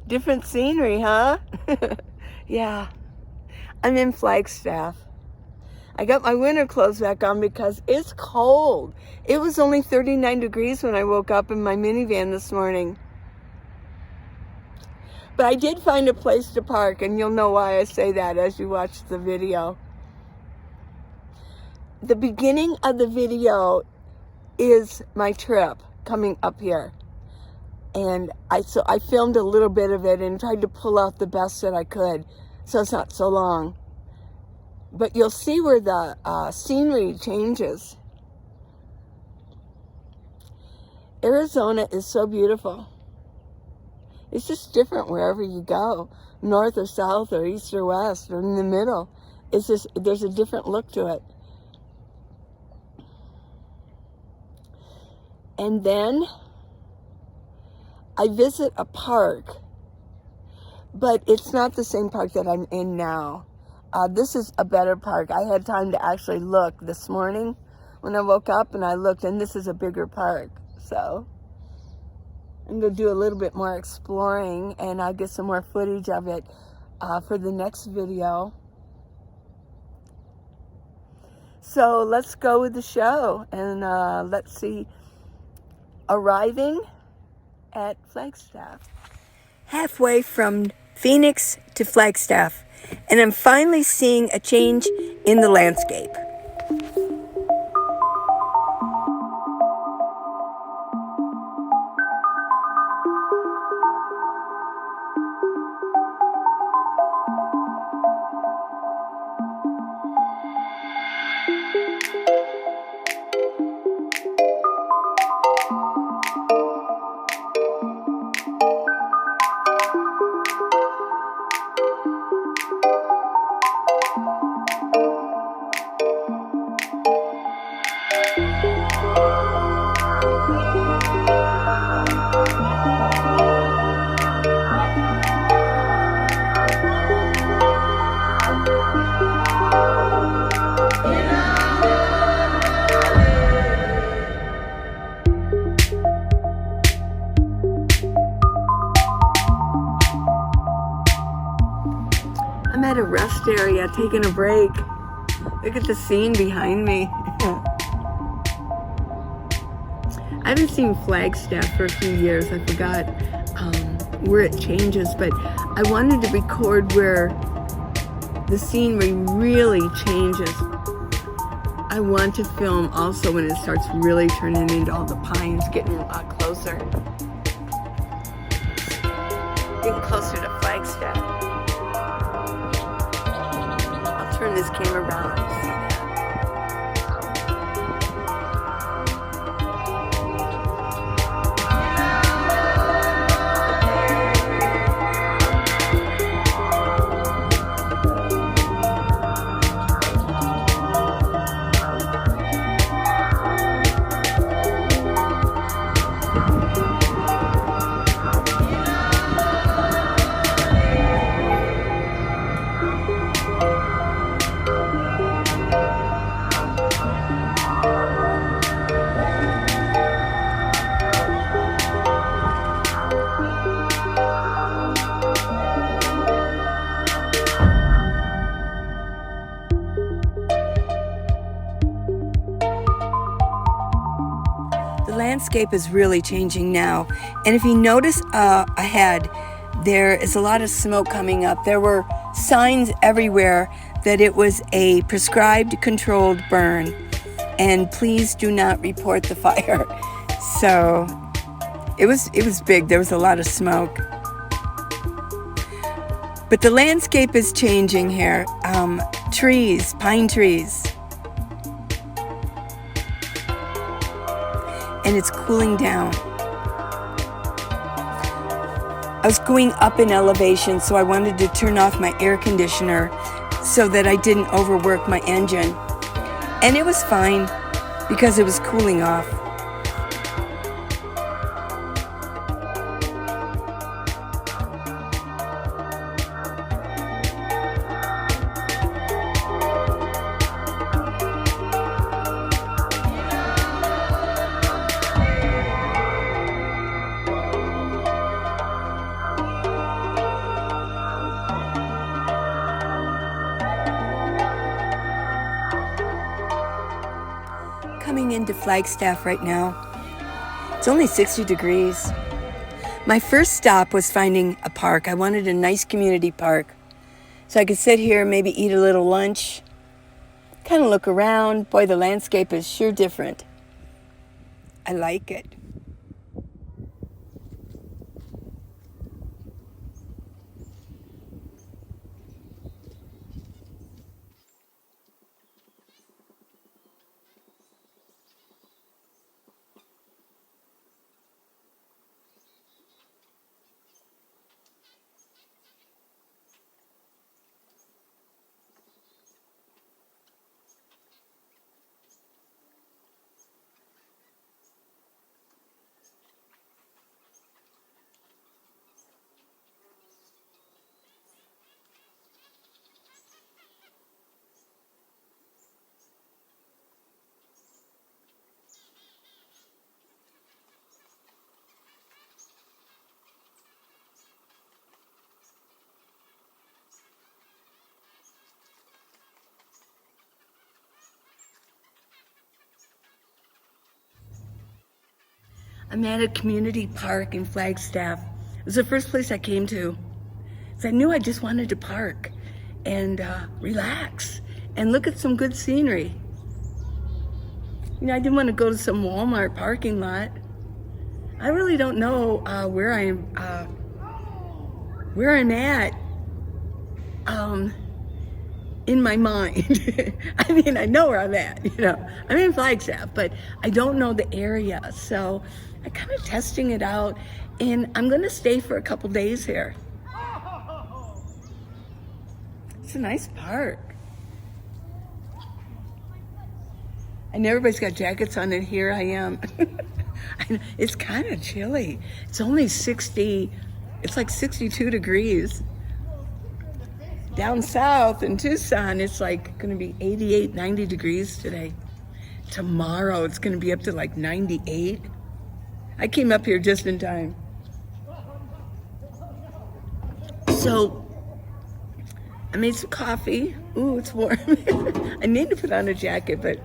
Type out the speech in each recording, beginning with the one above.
Different scenery, huh? Yeah. I'm in Flagstaff. I got my winter clothes back on because it's cold. It was only 39 degrees when I woke up in my minivan this morning. But I did find a place to park, and you'll know why I say that as you watch the video. The beginning of the video is my trip coming up here. And I filmed a little bit of it and tried to pull out the best that I could, so it's not so long. But you'll see where the scenery changes. Arizona is so beautiful. It's just different wherever you go, north or south or east or west or in the middle. It's just, there's a different look to it. And then I visit a park, but it's not the same park that I'm in now. This is a better park. I had time to actually look this morning when I woke up, and I looked, and this is a bigger park. So I'm going to do a little bit more exploring, and I'll get some more footage of it for the next video. So let's go with the show, and let's see. Arriving at Flagstaff. Halfway from Phoenix to Flagstaff, and I'm finally seeing a change in the landscape. I'm at a rest area taking a break. Look at the scene behind me. I haven't seen Flagstaff for a few years. I forgot where it changes, but I wanted to record where the scenery really changes. I want to film also when it starts really turning into all the pines, getting a lot closer. Getting closer to Flagstaff. Turn this camera around. The landscape is really changing now, and if you notice ahead, there is a lot of smoke coming up. There were signs everywhere that it was a prescribed controlled burn, and please do not report the fire. So it was big. There was a lot of smoke, but the landscape is changing here. Trees, pine trees. And it's cooling down. I was going up in elevation, so I wanted to turn off my air conditioner so that I didn't overwork my engine. And it was fine because it was cooling off. coming into Flagstaff right now. It's only 60 degrees. My first stop was finding a park. I wanted a nice community park so I could sit here, maybe eat a little lunch, kind of look around. Boy, the landscape is sure different. I like it. I'm at a community park in Flagstaff. It was the first place I came to. So I knew I just wanted to park and relax and look at some good scenery. You know, I didn't want to go to some Walmart parking lot. I really don't know where I'm at in my mind. I mean, I know where I'm at, you know. I'm in Flagstaff, but I don't know the area. So I'm kind of testing it out, and I'm gonna stay for a couple days here. It's a nice park. And everybody's got jackets on, and here I am. It's kind of chilly. It's only 60, it's like 62 degrees. Down south in Tucson, it's like gonna be 88, 90 degrees today. Tomorrow, it's gonna be up to like 98. I came up here just in time. So, I made some coffee. Ooh, it's warm. I need to put on a jacket, but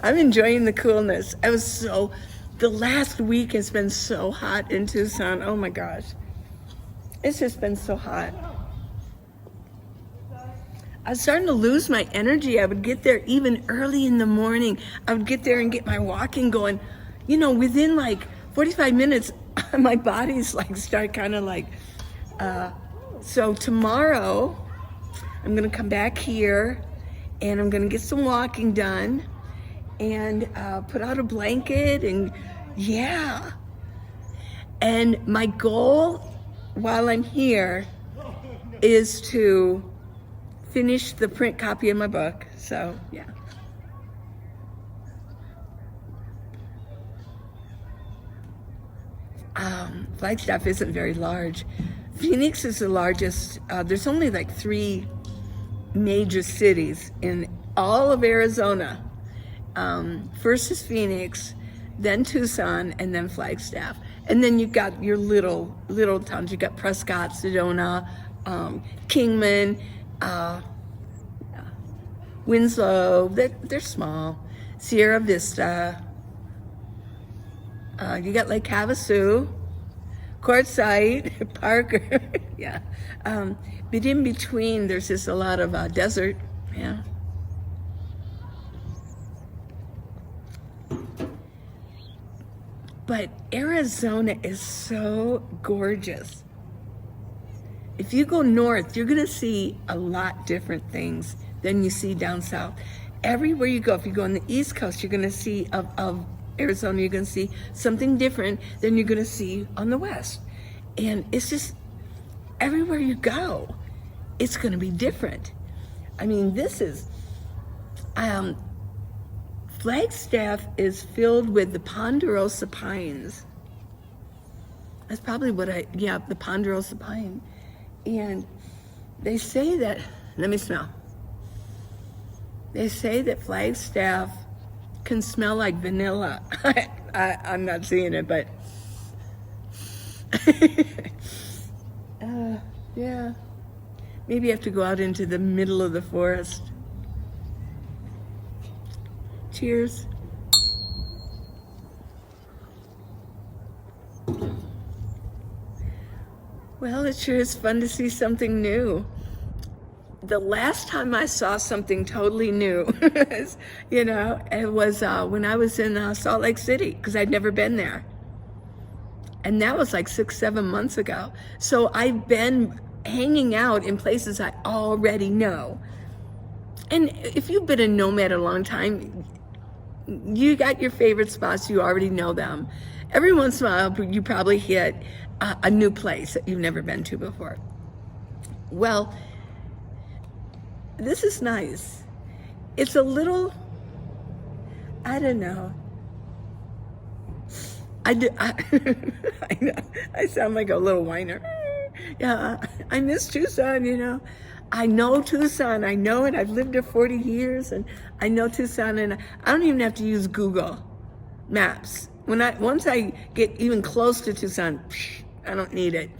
I'm enjoying the coolness. The last week has been so hot in Tucson. Oh my gosh. It's just been so hot. I was starting to lose my energy. I would get there even early in the morning. I would get there and get my walking going. You know, within like 45 minutes, my body's like start kind of like, so tomorrow I'm gonna come back here and I'm gonna get some walking done and put out a blanket and yeah. And my goal while I'm here is to finish the print copy of my book. So yeah. Flagstaff isn't very large. Phoenix is the largest. There's only like 3 major cities in all of Arizona. First is Phoenix, then Tucson, and then Flagstaff. And then you've got your little towns. You've got Prescott, Sedona, Kingman, Winslow. They're small. Sierra Vista. You got Lake Havasu, Quartzsite, Parker. Yeah. But in between, there's just a lot of desert. Yeah. But Arizona is so gorgeous. If you go north, you're gonna see a lot different things than you see down south. Everywhere you go, if you go on the East Coast, you're gonna see of Arizona, you're gonna see something different than you're gonna see on the West. And it's just, everywhere you go, it's gonna be different. I mean, this is, Flagstaff is filled with the ponderosa pines. That's probably what the ponderosa pine. And they say that, let me smell. They say that Flagstaff can smell like vanilla. I'm not seeing it, but yeah. Maybe you have to go out into the middle of the forest. Cheers. Well, it sure is fun to see something new. The last time I saw something totally new, it was when I was in Salt Lake City, because I'd never been there. And that was like 6-7 months ago. So I've been hanging out in places I already know. And if you've been a nomad a long time, you got your favorite spots, you already know them. Every once in a while, you probably hit a new place that you've never been to before. Well, this is nice. It's a little, I don't know. I know, I sound like a little whiner. Yeah, I miss Tucson, I know Tucson, I know it. I've lived there 40 years and I know Tucson, and I don't even have to use Google Maps. Once I get even close to Tucson, I don't need it.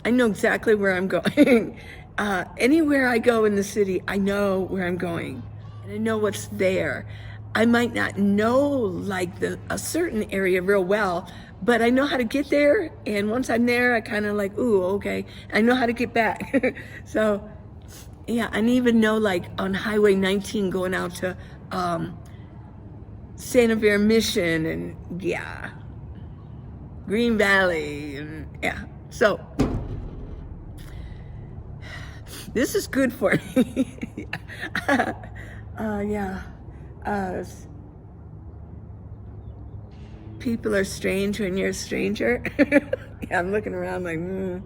I know exactly where I'm going. Anywhere I go in the city, I know where I'm going and I know what's there. I might not know like a certain area real well, but I know how to get there. And once I'm there, I kind of like, ooh, okay. I know how to get back. So yeah, I even know like on Highway 19 going out to Santa Vera Mission and yeah, Green Valley and yeah. So this is good for me. Yeah. People are strange when you're a stranger. Yeah, I'm looking around like, no.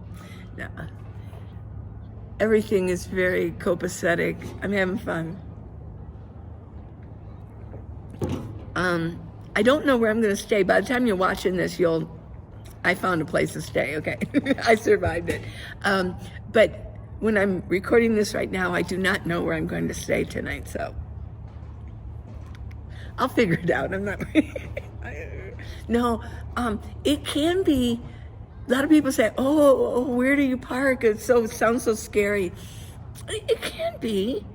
Everything is very copacetic. I'm having fun. I don't know where I'm going to stay. By the time you're watching this, I found a place to stay, okay? I survived it. But when I'm recording this right now, I do not know where I'm going to stay tonight, so I'll figure it out. I'm not. No, it can be. A lot of people say, "Oh, where do you park?" It sounds so scary. It can be.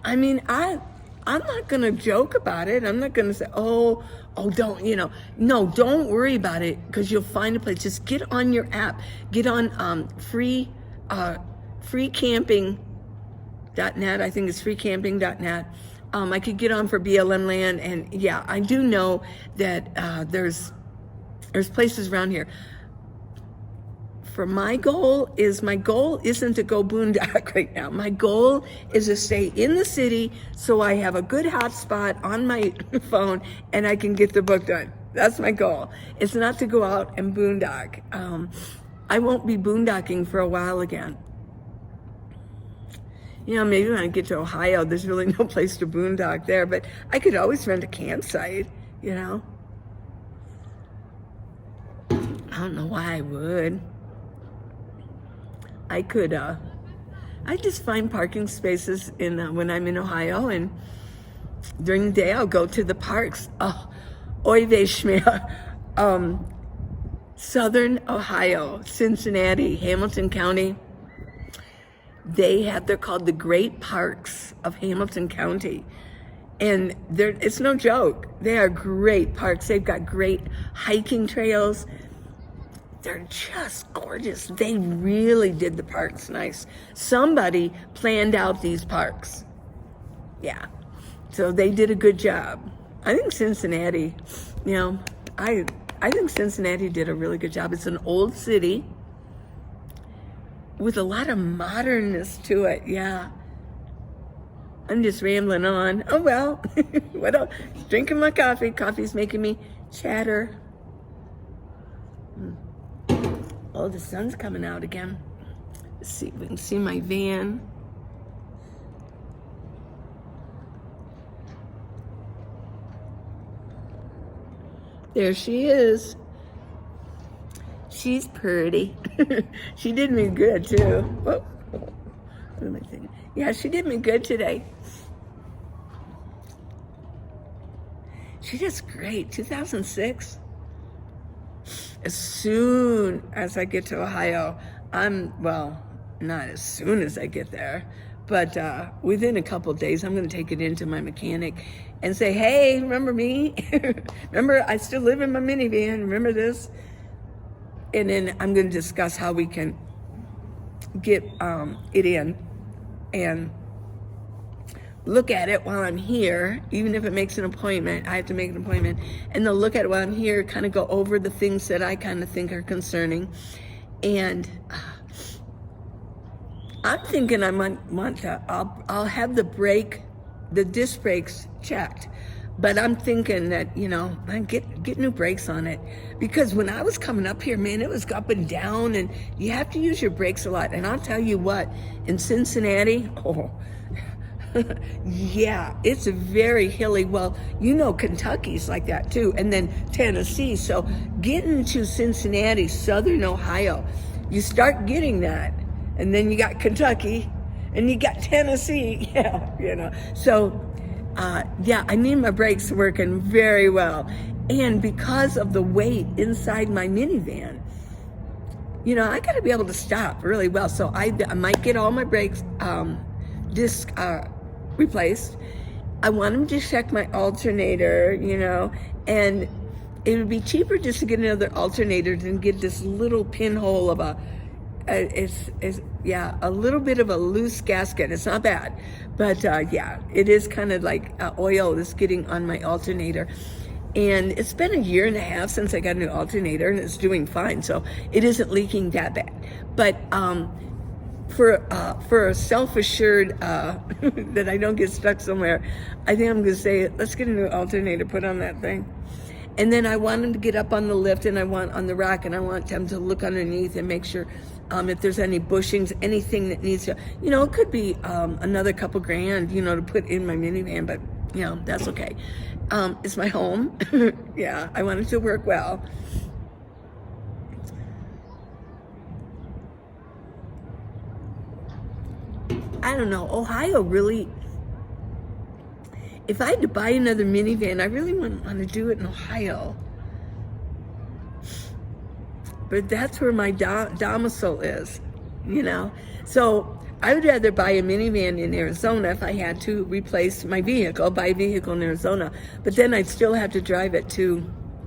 I mean, I'm not gonna joke about it. I'm not gonna say, "Oh, don't." No, don't worry about it because you'll find a place. Just get on your app. Get on freecamping.net. I think it's freecamping.net. I could get on for BLM land, and yeah, I do know that there's places around here. My goal isn't to go boondock right now. My goal is to stay in the city so I have a good hotspot on my phone and I can get the book done. That's my goal. It's not to go out and boondock. I won't be boondocking for a while again. Maybe when I get to Ohio, there's really no place to boondock there, but I could always rent a campsite, I don't know why I would. I could, I just find parking spaces when I'm in Ohio, and during the day I'll go to the parks. Oh, oy vey shmea. Southern Ohio, Cincinnati, Hamilton County. They're called the Great Parks of Hamilton County. And it's no joke. They are great parks. They've got great hiking trails. They're just gorgeous. They really did the parks nice. Somebody planned out these parks. Yeah. So they did a good job. I think Cincinnati, I think Cincinnati did a really good job. It's an old city with a lot of modernness to it, yeah. I'm just rambling on. Oh well, what else? Drinking my coffee. Coffee's making me chatter. Oh, the sun's coming out again. Let's see if we can see my van. There she is. She's pretty. She did me good too. Whoa. What am I thinking? Yeah, she did me good today. She does great. 2006. As soon as I get to Ohio, not as soon as I get there, but within a couple of days, I'm going to take it into my mechanic and say, hey, remember me? Remember, I still live in my minivan. Remember this? And then I'm going to discuss how we can get it in and look at it while I'm here. Even if it makes an appointment, I have to make an appointment, and they'll look at it while I'm here, kind of go over the things that I kind of think are concerning. And I'm thinking I might want to, I'll have the disc brakes checked. But I'm thinking that, you know, get new brakes on it. Because when I was coming up here, man, it was up and down, and you have to use your brakes a lot. And I'll tell you what, in Cincinnati, yeah, it's very hilly. Well, you know, Kentucky's like that too, and then Tennessee. So getting to Cincinnati, Southern Ohio, you start getting that, and then you got Kentucky, and you got Tennessee. Yeah, you know. So, yeah, I need my brakes working very well, and because of the weight inside my minivan, you know, I got to be able to stop really well. So I might get all my brakes disc replaced. I want them to check my alternator, you know, and it would be cheaper just to get another alternator than get this little pinhole of a little bit of a loose gasket. It's not bad, but yeah, it is kind of like oil is getting on my alternator. And it's been a year and a half since I got a new alternator, and it's doing fine, so it isn't leaking that bad. But for a self-assured that I don't get stuck somewhere, I think I'm going to say, let's get a new alternator put on that thing. And then I want them to get up on the lift, and I want on the rack, and I want them to look underneath and make sure if there's any bushings, anything that needs to, you know, it could be another couple grand, you know, to put in my minivan, but you know, that's okay. It's my home. Yeah, I want it to work well. I don't know, Ohio really, if I had to buy another minivan, I really wouldn't want to do it in Ohio. But that's where my domicile is, you know? So I would rather buy a minivan in Arizona if I had to replace my vehicle, buy a vehicle in Arizona. But then I'd still have to drive it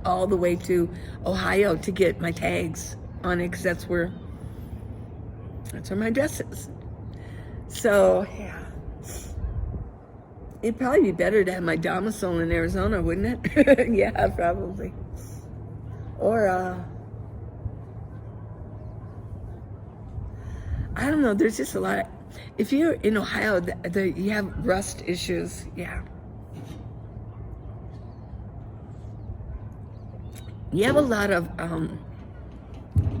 all the way to Ohio to get my tags on it, because that's where my address is. So, yeah. It'd probably be better to have my domicile in Arizona, wouldn't it? Yeah, probably. Or, I don't know, there's just a lot. If you're in Ohio, you have rust issues, yeah. You have a lot of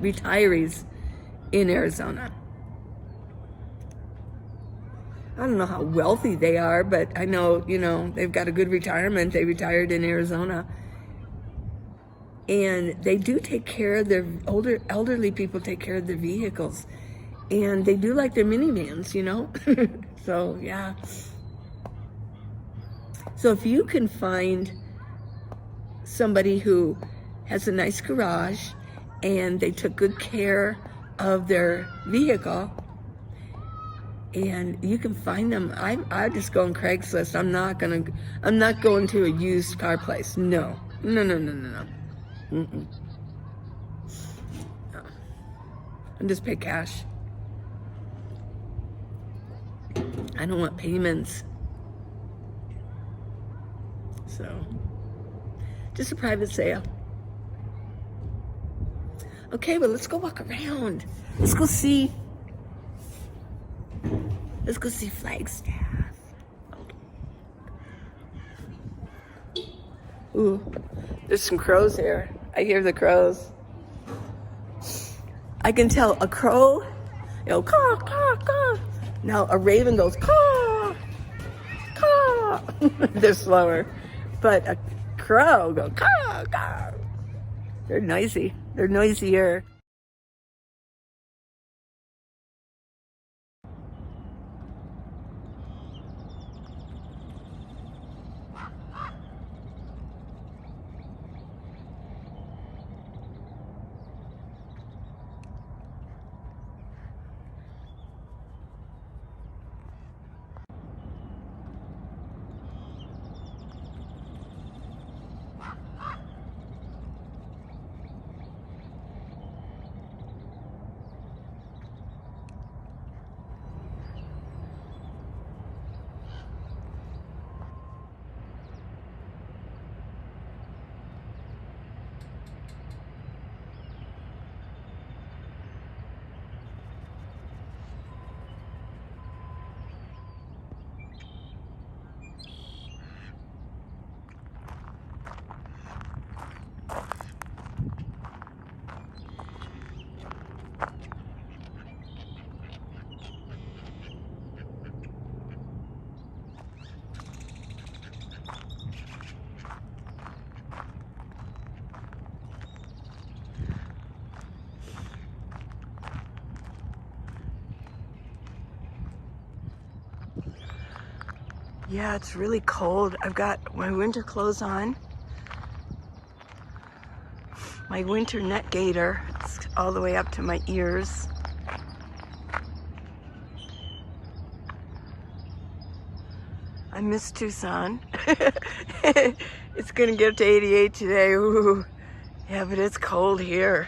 retirees in Arizona. I don't know how wealthy they are, but I know, you know, they've got a good retirement. They retired in Arizona. And they do take care of their elderly people, take care of their vehicles. And they do like their minivans, you know? So, yeah. So if you can find somebody who has a nice garage and they took good care of their vehicle, and you can find them. I just go on Craigslist. I'm not going to a used car place. No. Mm-mm. No. I just pay cash. I don't want payments. So, just a private sale. Okay, well, let's go walk around. Let's go see Flagstaff. Okay. Ooh, there's some crows here. I hear the crows. I can tell a crow, you know, caw, caw, caw. Now a raven goes, caw, caw. They're slower. But a crow goes, caw, caw. They're noisy. They're noisier. Yeah, it's really cold. I've got my winter clothes on. My winter net gaiter. It's all the way up to my ears. I miss Tucson. It's gonna get up to 88 today. Ooh. Yeah, but it's cold here.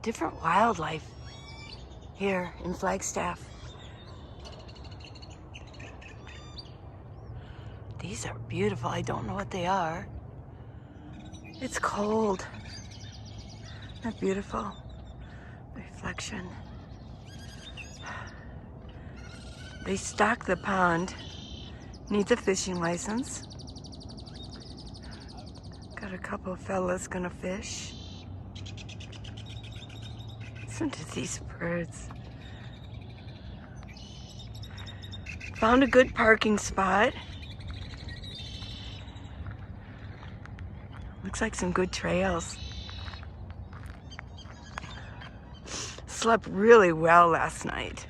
Different wildlife here in Flagstaff. These are beautiful. I don't know what they are. It's cold. Isn't that beautiful? Reflection. They stock the pond. Needs a fishing license. Got a couple of fellas gonna fish. Listen to these birds. Found a good parking spot. Looks like some good trails. Slept really well last night.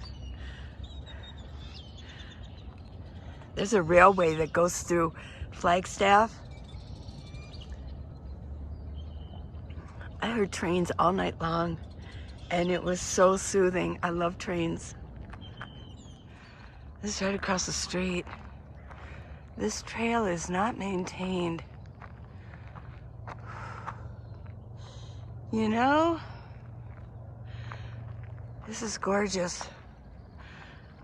There's a railway that goes through Flagstaff. I heard trains all night long, and it was so soothing. I love trains. This is right across the street. This trail is not maintained. You know, this is gorgeous.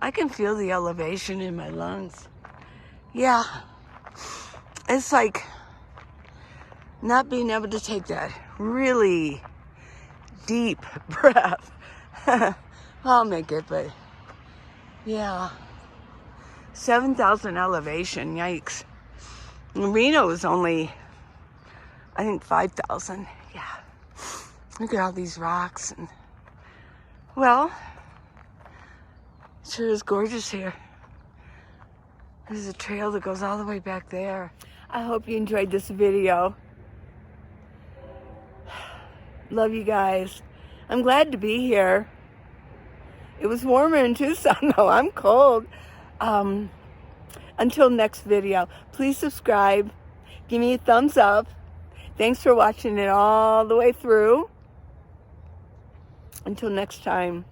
I can feel the elevation in my lungs. Yeah, it's like not being able to take that really deep breath. I'll make it, but yeah. 7,000 elevation, yikes. Reno is only, I think, 5,000, yeah. Look at all these rocks. And well, it sure is gorgeous here. There's a trail that goes all the way back there. I hope you enjoyed this video. Love you guys. I'm glad to be here. It was warmer in Tucson, though. I'm cold. Until next video, please subscribe. Give me a thumbs up. Thanks for watching it all the way through. Until next time.